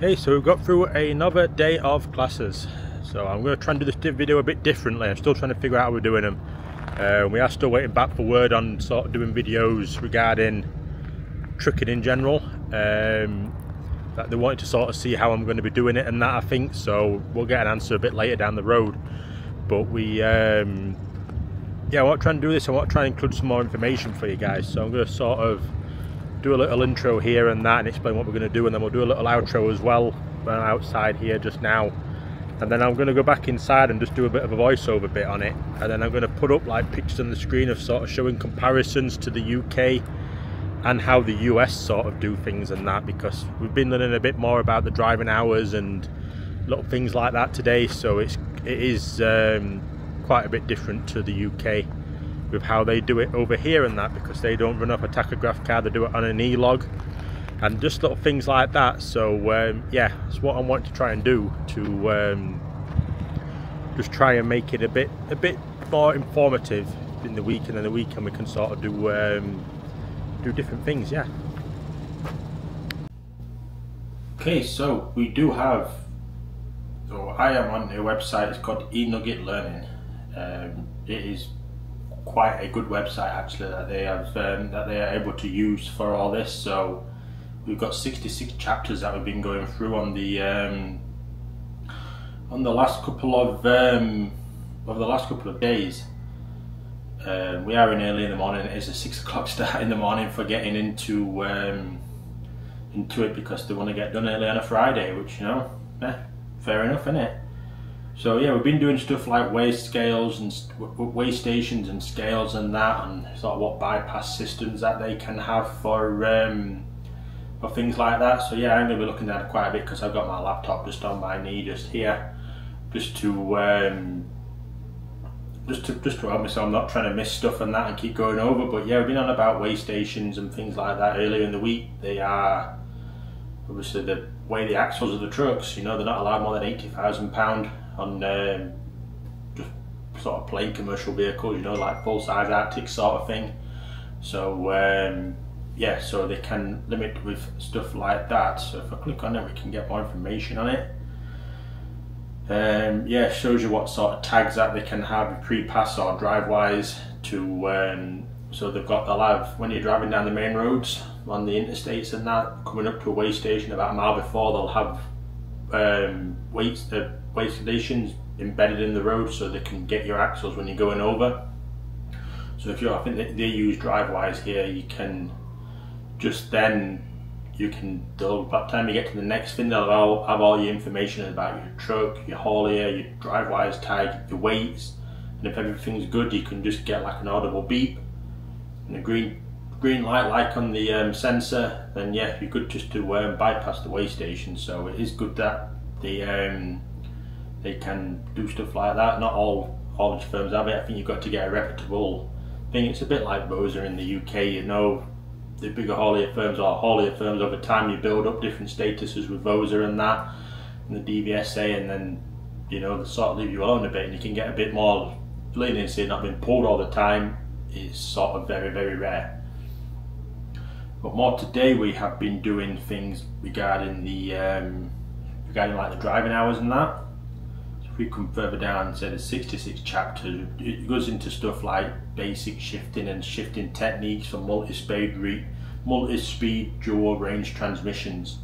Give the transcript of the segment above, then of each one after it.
Hey, so we've got through another day of classes. So I'm going to try and do this video a bit differently. I'm still trying to figure out how we're doing them. We are still waiting back for word on sort of doing videos regarding trucking in general. That they wanted to sort of see how I'm going to be doing it and that, I think. So we'll get an answer a bit later down the road. But I want to try and do this. I want to try and include some more information for you guys. So I'm going to sort of do a little intro here and that and explain what we're going to do, and then we'll do a little outro as well when I'm outside here just now. And then I'm going to go back inside and just do a bit of a voiceover bit on it, and then I'm going to put up like pictures on the screen of sort of showing comparisons to the UK and how the US sort of do things and that, because we've been learning a bit more about the driving hours and little things like that today. So it is quite a bit different to the UK with how they do it over here and that, because they don't run off a tachograph car, they do it on an e-log and just little things like that. So yeah, that's what I want to try and do, to just try and make it a bit more informative in the week, and then the weekend we can sort of do different things. Yeah. Okay, so we do have, so I am on a website, it's called eNugget Learning. It is quite a good website actually that they have, that they are able to use for all this. So we've got 66 chapters that we've been going through on the last couple of days. We are in early in the morning. It is a 6 o'clock start in the morning for getting into it, because they want to get done early on a Friday, which, you know, fair enough, isn't it? So yeah, we've been doing stuff like weigh scales and weigh stations and scales and that, and sort of what bypass systems that they can have for things like that. So yeah, I'm going to be looking at it quite a bit, because I've got my laptop just on my knee just here, just to help me, so I'm not trying to miss stuff and that and keep going over. But yeah, we've been on about weigh stations and things like that earlier in the week. They are obviously the weigh the axles of the trucks. You know, they're not allowed more than 80,000 pound on just sort of plain commercial vehicles, you know, like full-size Arctic sort of thing. So yeah, so they can limit with stuff like that. So if I click on it, we can get more information on it. Yeah, it shows you what sort of tags that they can have pre-pass or drive-wise to, so they'll have, when you're driving down the main roads on the interstates and that, coming up to a weigh station about a mile before, they'll have weigh stations embedded in the road, so they can get your axles when you're going over. So if you're, I think they use drive-wise here, you can just then, by the time you get to the next thing, they'll have all your information about your truck, your haulier, your drive-wise tag, your weights, and if everything's good, you can just get like an audible beep and a green light like on the sensor. Then yeah, you're good just to bypass the weigh station. So it is good that they can do stuff like that. Not all haulage firms have it. I think you've got to get a reputable thing. It's a bit like Boza in the UK, you know. The bigger haulier firms over time, you build up different statuses with Boza and that, and the DVSA, and then, you know, they sort of leave you alone a bit, and you can get a bit more leniency, not being pulled all the time. It's sort of very, very rare. But more today, we have been doing things regarding the like the driving hours and that. So if we come further down and say there's 66 chapters, it goes into stuff like basic shifting and shifting techniques for multi-speed dual range transmissions.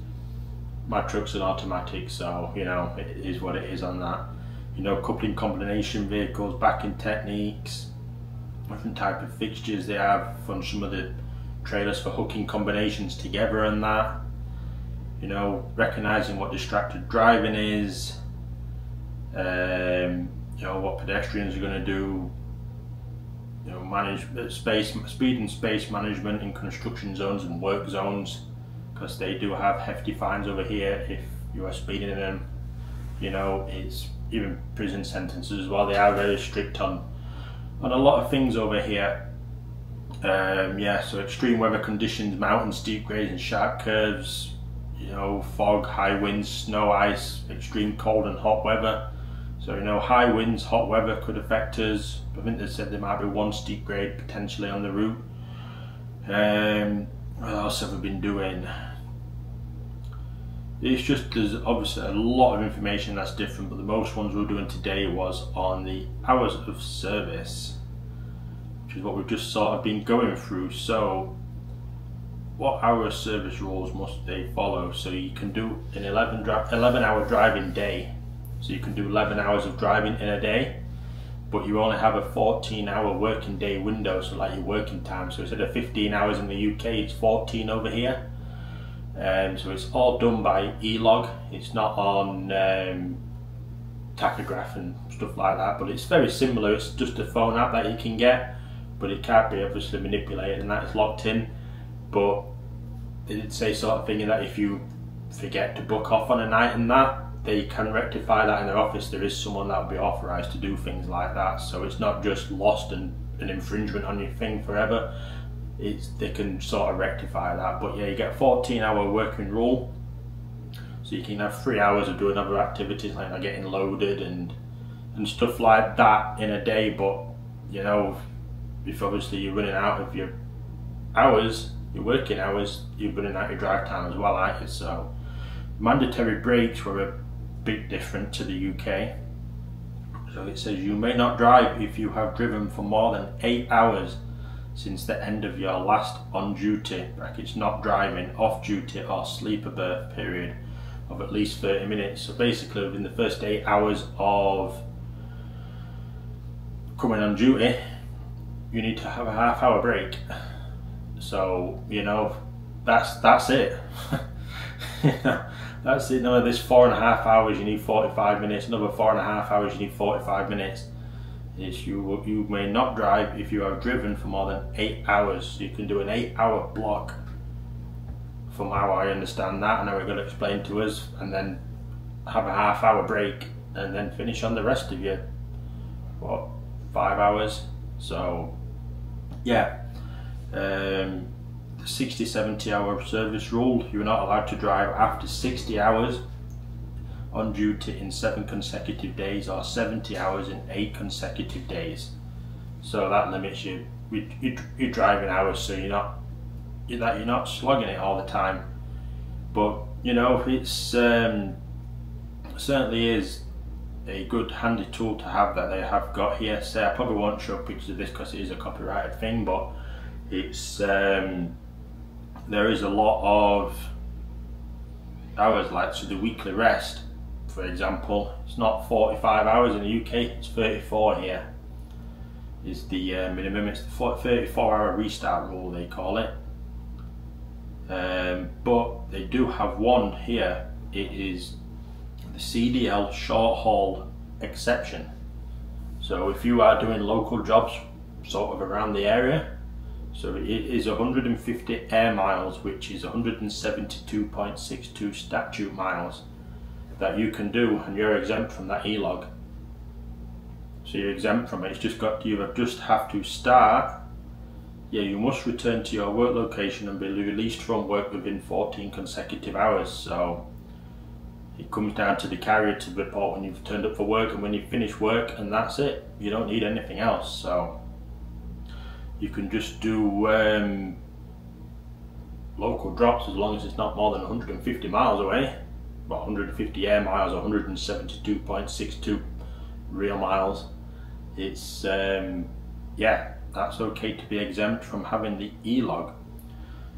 My truck's an automatic, so you know, it is what it is on that. You know, coupling combination vehicles, backing techniques, different type of fixtures they have on some of the trailers for hooking combinations together and that. You know, recognizing what distracted driving is, you know, what pedestrians are going to do, you know, manage speed and space management in construction zones and work zones, because they do have hefty fines over here if you are speeding in them. You know, it's even prison sentences as well. They are very strict on a lot of things over here. Yeah, so extreme weather conditions, mountain steep grades and sharp curves, you know, fog, high winds, snow, ice, extreme cold and hot weather. So, you know, high winds, hot weather could affect us. I think they said there might be one steep grade potentially on the route. What else have we been doing? It's just, there's obviously a lot of information that's different, but the most ones we're doing today was on the hours of service, which is what we've just sort of been going through. So what hour of service rules must they follow? So you can do an 11-hour driving day. So you can do 11 hours of driving in a day, but you only have a 14-hour working day window, so like your working time. So instead of 15 hours in the UK, it's 14 over here. So it's all done by e-log. It's not on tachograph and stuff like that, but it's very similar. It's just a phone app that you can get, but it can't be obviously manipulated, and that is locked in. But they did say sort of thing that if you forget to book off on a night and that, they can rectify that in their office. There is someone that will be authorised to do things like that, so it's not just lost and an infringement on your thing forever. They can sort of rectify that. But yeah, you get a 14-hour working rule, so you can have 3 hours of doing other activities like getting loaded and stuff like that in a day. But you know, if obviously you're running out of your hours, your working hours, you're running out your drive time as well, aren't you? So mandatory breaks were a bit different to the UK. So it says you may not drive if you have driven for more than 8 hours since the end of your last on duty, brackets not driving, off duty or sleeper berth period of at least 30 minutes. So basically within the first 8 hours of coming on duty, you need to have a half-hour break. So you know, that's it. That's it. None of this 4.5 hours you need 45 minutes, another 4.5 hours you need 45 minutes. Is you may not drive if you have driven for more than 8 hours. So you can do an 8-hour block, from how I understand that, and how we're going to explain to us, and then have a half-hour break and then finish on the rest of your 5 hours. So yeah, the 60-70 hour service rule, you're not allowed to drive after 60 hours on duty in 7 consecutive days, or 70 hours in 8 consecutive days. So that limits your driving hours, so you're not slogging it all the time. But you know, it's certainly is a good handy tool to have that they have got here. So I probably won't show pictures of this because it is a copyrighted thing, but it's there is a lot of hours, like so the weekly rest, for example, it's not 45 hours in the UK, it's 34 here is the minimum. It's the 34-hour restart rule they call it, but they do have one here. It is the CDL short haul exception. So if you are doing local jobs sort of around the area, so it is 150 air miles, which is 172.62 statute miles that you can do, and you're exempt from that e-log. So you're exempt from it. It's just you just have to start. Yeah, you must return to your work location and be released from work within 14 consecutive hours. So it comes down to the carrier to report when you've turned up for work and when you finish work, and that's it. You don't need anything else. So you can just do local drops as long as it's not more than 150 miles away. About 150 air miles or 172.62 real miles. It's yeah, that's okay to be exempt from having the e-log.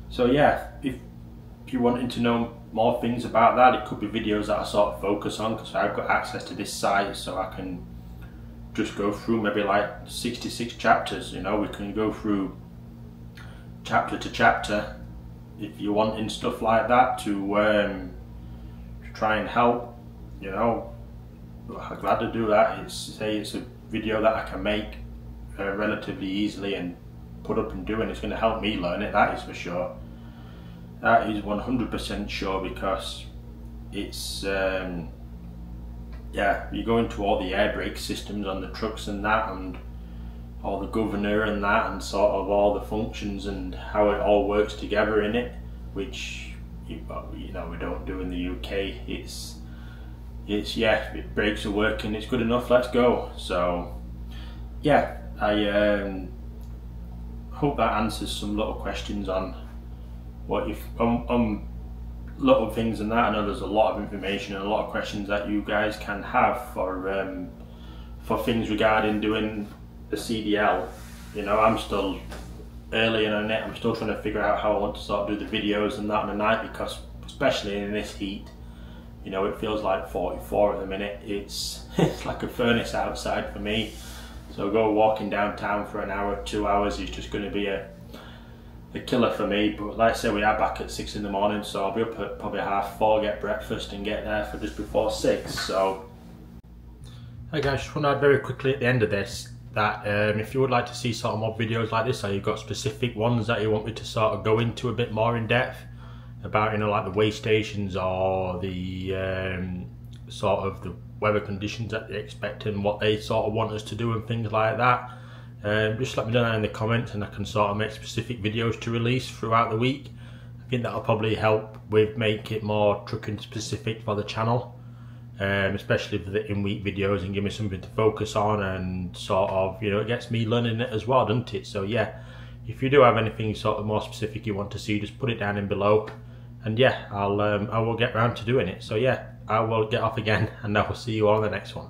So yeah, if you're wanting to know more things about that, it could be videos that I sort of focus on, because I've got access to this site, so I can just go through maybe like 66 chapters. You know, we can go through chapter to chapter if you're wanting stuff like that to try and help. You know, I'm glad to do that. It's a video that I can make relatively easily and put up and do, and it's going to help me learn it, that is for sure. That is 100% sure, because it's yeah, you go into all the air brake systems on the trucks and that, and all the governor and that, and sort of all the functions and how it all works together in it, which you know we don't do in the UK. It's yeah, if brakes are working, it's good enough, let's go. So yeah, I hope that answers some little questions on what if little things and that. I know there's a lot of information and a lot of questions that you guys can have for things regarding doing the CDL. You know, I'm still early in it. I'm still trying to figure out how I want to sort of do the videos and that on the night, because especially in this heat, you know, it feels like 44 at the minute. It's like a furnace outside for me. So go walking downtown for an hour, 2 hours is just going to be a killer for me. But like I said, we are back at 6 in the morning, so I'll be up at probably 4:30, get breakfast and get there for just before 6. So hey guys, just want to add very quickly at the end of this that if you would like to see sort of more videos like this, or you've got specific ones that you want me to sort of go into a bit more in depth about, you know, like the weigh stations or the sort of the weather conditions that they expect and what they sort of want us to do and things like that, just let me know in the comments and I can sort of make specific videos to release throughout the week. I think that'll probably help with make it more trucking specific for the channel, especially for the in-week videos, and give me something to focus on, and sort of, you know, it gets me learning it as well, doesn't it? So yeah, if you do have anything sort of more specific you want to see, just put it down in below, and yeah, I will get round to doing it. So yeah, I will get off again, and I will see you all in the next one.